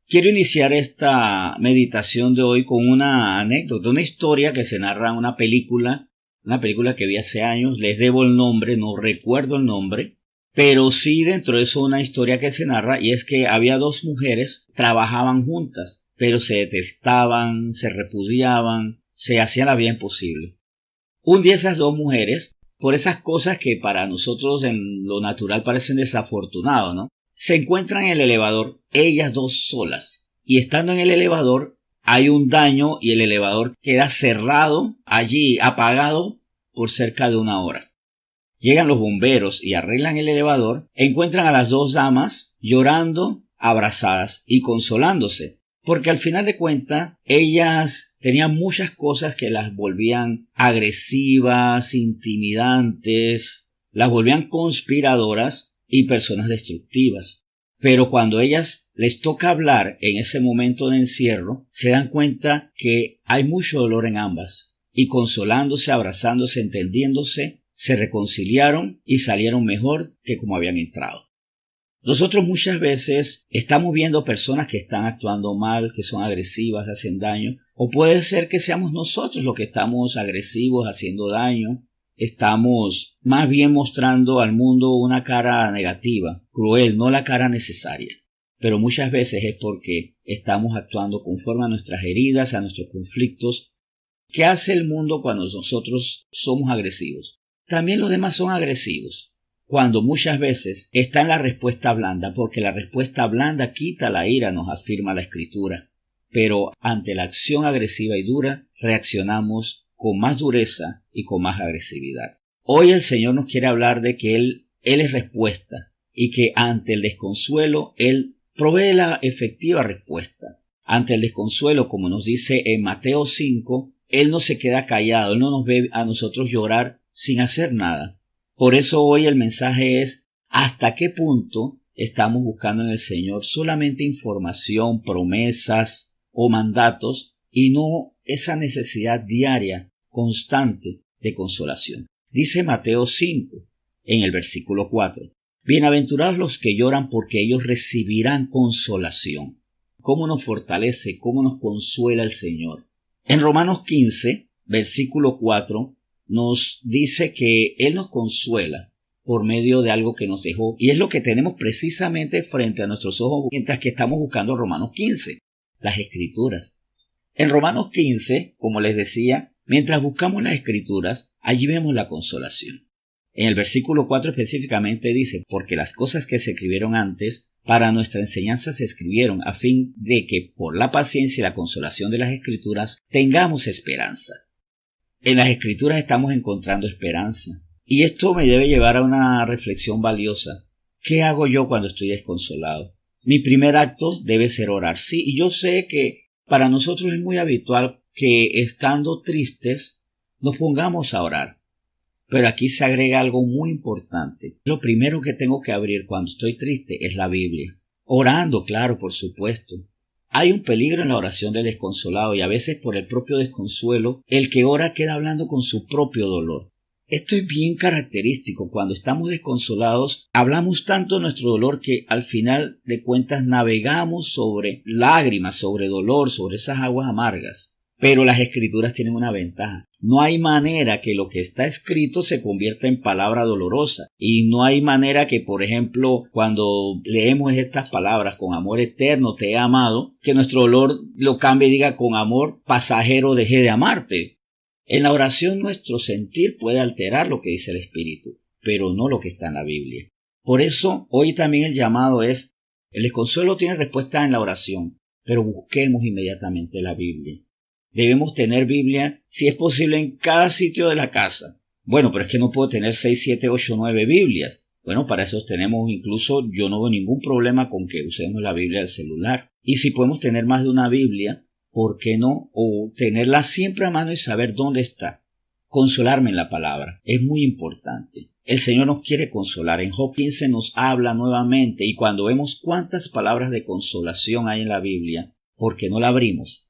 Quiero iniciar esta meditación de hoy con una anécdota, una historia que se narra en una película que vi hace años. Les debo el nombre, no recuerdo el nombre, pero sí dentro de eso una historia que se narra, y es que había dos mujeres, trabajaban juntas, pero se detestaban, se repudiaban, se hacían la vida imposible. Un día esas dos mujeres, por esas cosas que para nosotros en lo natural parecen desafortunados, ¿no?, se encuentran en el elevador, ellas dos solas, y estando en el elevador hay un daño y el elevador queda cerrado allí, apagado por cerca de una hora. Llegan los bomberos y arreglan el elevador, encuentran a las dos damas llorando, abrazadas y consolándose, porque al final de cuentas ellas tenían muchas cosas que las volvían agresivas, intimidantes, las volvían conspiradoras y personas destructivas. Pero cuando ellas les toca hablar en ese momento de encierro, se dan cuenta que hay mucho dolor en ambas, y consolándose, abrazándose, entendiéndose, se reconciliaron y salieron mejor que como habían entrado. Nosotros muchas veces estamos viendo personas que están actuando mal, que son agresivas, hacen daño, o puede ser que seamos nosotros los que estamos agresivos, haciendo daño. Estamos más bien mostrando al mundo una cara negativa, cruel, no la cara necesaria. Pero muchas veces es porque estamos actuando conforme a nuestras heridas, a nuestros conflictos. ¿Qué hace el mundo cuando nosotros somos agresivos? También los demás son agresivos. Cuando muchas veces está en la respuesta blanda, porque la respuesta blanda quita la ira, nos afirma la Escritura. Pero ante la acción agresiva y dura, reaccionamos con más dureza y con más agresividad. Hoy el Señor nos quiere hablar de que Él es respuesta, y que ante el desconsuelo Él provee la efectiva respuesta. Ante el desconsuelo, como nos dice en Mateo 5, Él no se queda callado, Él no nos ve a nosotros llorar sin hacer nada. Por eso hoy el mensaje es: ¿hasta qué punto estamos buscando en el Señor solamente información, promesas o mandatos, y no esa necesidad diaria, constante de consolación? Dice Mateo 5, en el versículo 4, bienaventurados los que lloran, porque ellos recibirán consolación. ¿Cómo nos fortalece, cómo nos consuela el Señor? En Romanos 15, versículo 4, nos dice que Él nos consuela por medio de algo que nos dejó, y es lo que tenemos precisamente frente a nuestros ojos mientras que estamos buscando Romanos 15, las Escrituras. En Romanos 15, como les decía, mientras buscamos las Escrituras, allí vemos la consolación. En el versículo 4 específicamente dice: porque las cosas que se escribieron antes para nuestra enseñanza se escribieron a fin de que por la paciencia y la consolación de las Escrituras tengamos esperanza. En las Escrituras estamos encontrando esperanza. Y esto me debe llevar a una reflexión valiosa. ¿Qué hago yo cuando estoy desconsolado? Mi primer acto debe ser orar. Sí, y yo sé que para nosotros es muy habitual que estando tristes nos pongamos a orar. Pero aquí se agrega algo muy importante. Lo primero que tengo que abrir cuando estoy triste es la Biblia. Orando, claro, por supuesto. Hay un peligro en la oración del desconsolado, y a veces por el propio desconsuelo, el que ora queda hablando con su propio dolor. Esto es bien característico. Cuando estamos desconsolados, hablamos tanto de nuestro dolor que al final de cuentas navegamos sobre lágrimas, sobre dolor, sobre esas aguas amargas. Pero las Escrituras tienen una ventaja. No hay manera que lo que está escrito se convierta en palabra dolorosa. Y no hay manera que, por ejemplo, cuando leemos estas palabras: con amor eterno te he amado, que nuestro dolor lo cambie y diga: con amor pasajero dejé de amarte. En la oración nuestro sentir puede alterar lo que dice el Espíritu, pero no lo que está en la Biblia. Por eso hoy también el llamado es: el desconsuelo tiene respuesta en la oración, pero busquemos inmediatamente la Biblia. Debemos tener Biblia, si es posible, en cada sitio de la casa. Bueno, pero es que no puedo tener 6, 7, 8, 9 Biblias. Bueno, para eso tenemos, incluso yo no veo ningún problema con que usemos la Biblia del celular. Y si podemos tener más de una Biblia, ¿por qué no? O tenerla siempre a mano y saber dónde está. Consolarme en la palabra es muy importante. El Señor nos quiere consolar. En Job 15 nos habla nuevamente, y cuando vemos cuántas palabras de consolación hay en la Biblia, ¿por qué no la abrimos?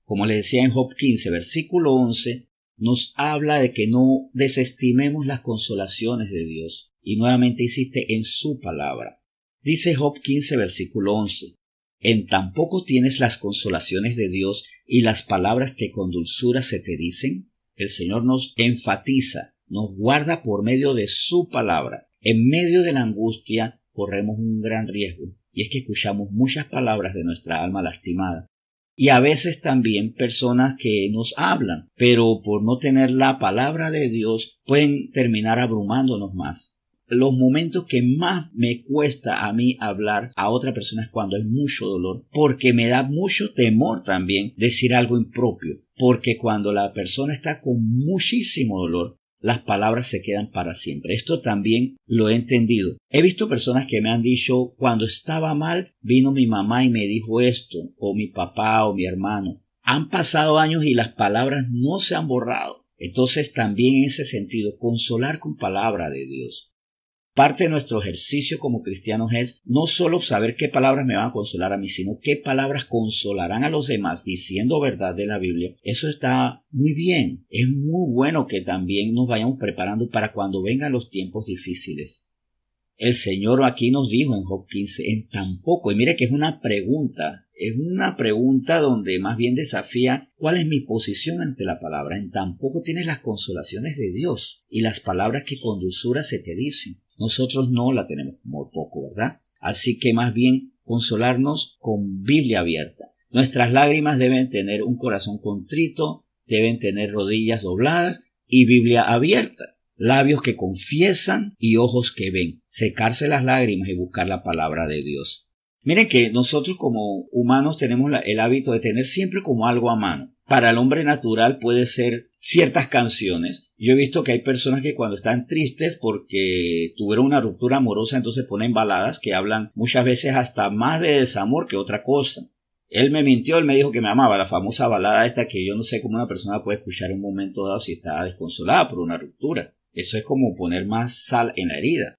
Como les decía, en Job 15, versículo 11, nos habla de que no desestimemos las consolaciones de Dios, y nuevamente insiste en su palabra. Dice Job 15, versículo 11: en tan poco tienes las consolaciones de Dios y las palabras que con dulzura se te dicen. El Señor nos enfatiza, nos guarda por medio de su palabra. En medio de la angustia corremos un gran riesgo, y es que escuchamos muchas palabras de nuestra alma lastimada. Y a veces también personas que nos hablan, pero por no tener la palabra de Dios pueden terminar abrumándonos más. Los momentos que más me cuesta a mí hablar a otra persona es cuando hay mucho dolor, porque me da mucho temor también decir algo impropio, porque cuando la persona está con muchísimo dolor, las palabras se quedan para siempre. Esto también lo he entendido. He visto personas que me han dicho, cuando estaba mal, vino mi mamá y me dijo esto, o mi papá o mi hermano. Han pasado años y las palabras no se han borrado. Entonces también en ese sentido, consolar con palabra de Dios. Parte de nuestro ejercicio como cristianos es no solo saber qué palabras me van a consolar a mí, sino qué palabras consolarán a los demás diciendo verdad de la Biblia. Eso está muy bien. Es muy bueno que también nos vayamos preparando para cuando vengan los tiempos difíciles. El Señor aquí nos dijo en Job 15, en tan poco, y mire que es una pregunta donde más bien desafía cuál es mi posición ante la palabra. En tan poco tienes las consolaciones de Dios y las palabras que con dulzura se te dicen. Nosotros no la tenemos como poco, ¿verdad? Así que más bien consolarnos con Biblia abierta. Nuestras lágrimas deben tener un corazón contrito, deben tener rodillas dobladas y Biblia abierta. Labios que confiesan y ojos que ven. Secarse las lágrimas y buscar la palabra de Dios. Miren que nosotros como humanos tenemos el hábito de tener siempre como algo a mano. Para el hombre natural puede ser ciertas canciones. Yo he visto que hay personas que cuando están tristes porque tuvieron una ruptura amorosa, entonces ponen baladas que hablan muchas veces hasta más de desamor que otra cosa. Él me mintió, él me dijo que me amaba, la famosa balada esta que yo no sé cómo una persona puede escuchar en un momento dado si está desconsolada por una ruptura. Eso es como poner más sal en la herida.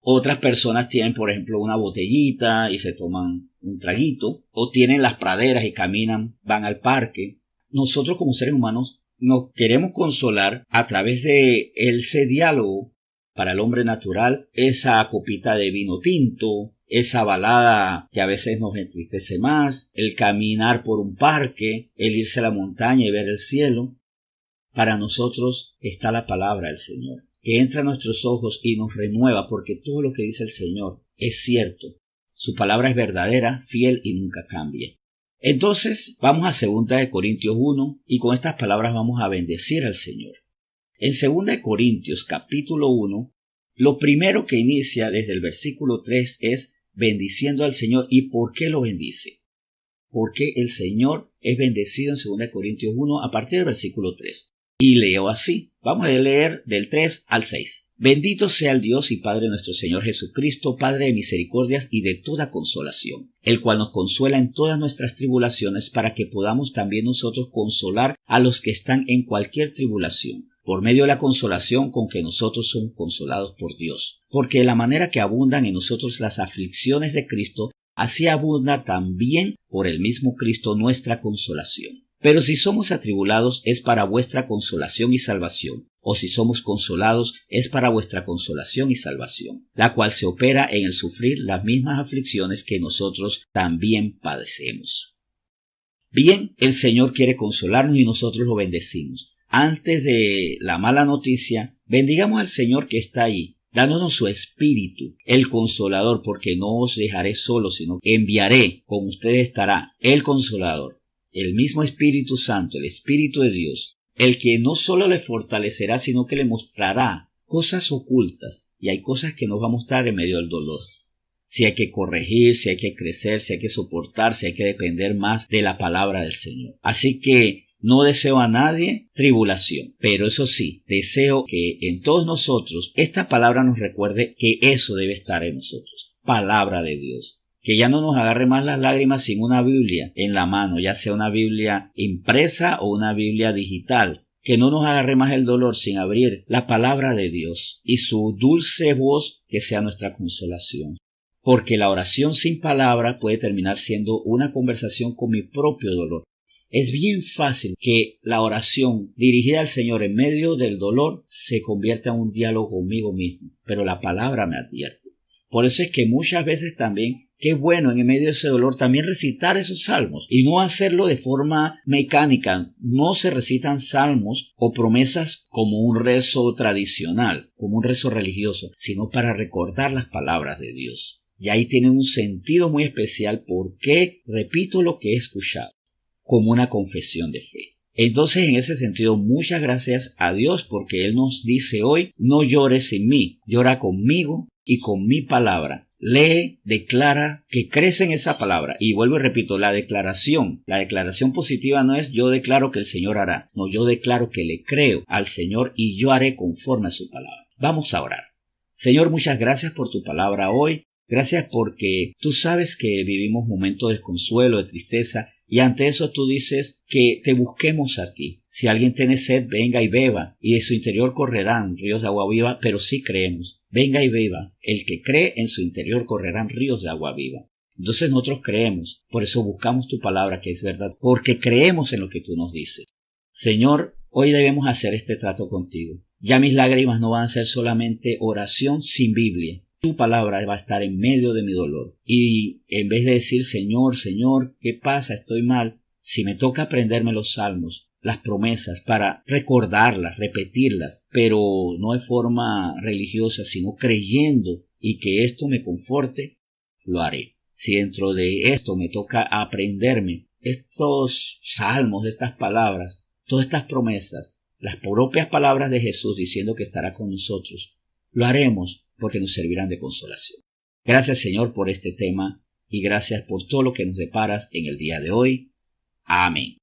Otras personas tienen, por ejemplo, una botellita y se toman un traguito, o tienen las praderas y caminan, van al parque. Nosotros como seres humanos nos queremos consolar a través de ese diálogo para el hombre natural, esa copita de vino tinto, esa balada que a veces nos entristece más, el caminar por un parque, el irse a la montaña y ver el cielo. Para nosotros está la palabra del Señor, que entra a nuestros ojos y nos renueva, porque todo lo que dice el Señor es cierto. Su palabra es verdadera, fiel y nunca cambia. Entonces, vamos a 2 Corintios 1 y con estas palabras vamos a bendecir al Señor. En 2 Corintios capítulo 1, lo primero que inicia desde el versículo 3 es bendiciendo al Señor. ¿Y por qué lo bendice? Porque el Señor es bendecido en 2 Corintios 1 a partir del versículo 3. Y leo así. Vamos a leer del 3 al 6. Bendito sea el Dios y Padre nuestro Señor Jesucristo, Padre de misericordias y de toda consolación, el cual nos consuela en todas nuestras tribulaciones para que podamos también nosotros consolar a los que están en cualquier tribulación, por medio de la consolación con que nosotros somos consolados por Dios. Porque de la manera que abundan en nosotros las aflicciones de Cristo, así abunda también por el mismo Cristo nuestra consolación. Pero si somos atribulados es para vuestra consolación y salvación, o si somos consolados es para vuestra consolación y salvación, la cual se opera en el sufrir las mismas aflicciones que nosotros también padecemos. Bien, el Señor quiere consolarnos y nosotros lo bendecimos. Antes de la mala noticia, bendigamos al Señor que está ahí, dándonos su Espíritu, el Consolador, porque no os dejaré solo, sino que enviaré, con ustedes estará el Consolador. El mismo Espíritu Santo, el Espíritu de Dios, el que no solo le fortalecerá, sino que le mostrará cosas ocultas, y hay cosas que nos va a mostrar en medio del dolor. Si hay que corregir, si hay que crecer, si hay que soportar, si hay que depender más de la palabra del Señor. Así que no deseo a nadie tribulación, pero eso sí, deseo que en todos nosotros esta palabra nos recuerde que eso debe estar en nosotros, palabra de Dios. Que ya no nos agarre más las lágrimas sin una Biblia en la mano, ya sea una Biblia impresa o una Biblia digital. Que no nos agarre más el dolor sin abrir la palabra de Dios y su dulce voz que sea nuestra consolación. Porque la oración sin palabra puede terminar siendo una conversación con mi propio dolor. Es bien fácil que la oración dirigida al Señor en medio del dolor se convierta en un diálogo conmigo mismo, pero la palabra me advierte. Por eso es que muchas veces también qué bueno en medio de ese dolor también recitar esos salmos y no hacerlo de forma mecánica. No se recitan salmos o promesas como un rezo tradicional, como un rezo religioso, sino para recordar las palabras de Dios. Y ahí tiene un sentido muy especial porque repito lo que he escuchado, como una confesión de fe. Entonces, en ese sentido, muchas gracias a Dios porque Él nos dice hoy, no llores sin mí, llora conmigo y con mi palabra. Lee, declara que crees en esa palabra. Y vuelvo y repito, la declaración positiva no es yo declaro que el Señor hará. No, yo declaro que le creo al Señor y yo haré conforme a su palabra. Vamos a orar. Señor, muchas gracias por tu palabra hoy. Gracias porque tú sabes que vivimos momentos de desconsuelo, de tristeza, y ante eso tú dices que te busquemos a ti. Si alguien tiene sed, venga y beba, y de su interior correrán ríos de agua viva, pero sí creemos. Venga y beba. El que cree, en su interior correrán ríos de agua viva. Entonces nosotros creemos, por eso buscamos tu palabra que es verdad, porque creemos en lo que tú nos dices. Señor, hoy debemos hacer este trato contigo. Ya mis lágrimas no van a ser solamente oración sin Biblia. Tu palabra va a estar en medio de mi dolor. Y en vez de decir, Señor, Señor, ¿qué pasa? Estoy mal. Si me toca aprenderme los salmos, las promesas, para recordarlas, repetirlas, pero no de forma religiosa, sino creyendo y que esto me conforte, lo haré. Si dentro de esto me toca aprenderme estos salmos, estas palabras, todas estas promesas, las propias palabras de Jesús diciendo que estará con nosotros, lo haremos porque nos servirán de consolación. Gracias, Señor, por este tema y gracias por todo lo que nos deparas en el día de hoy. Amén.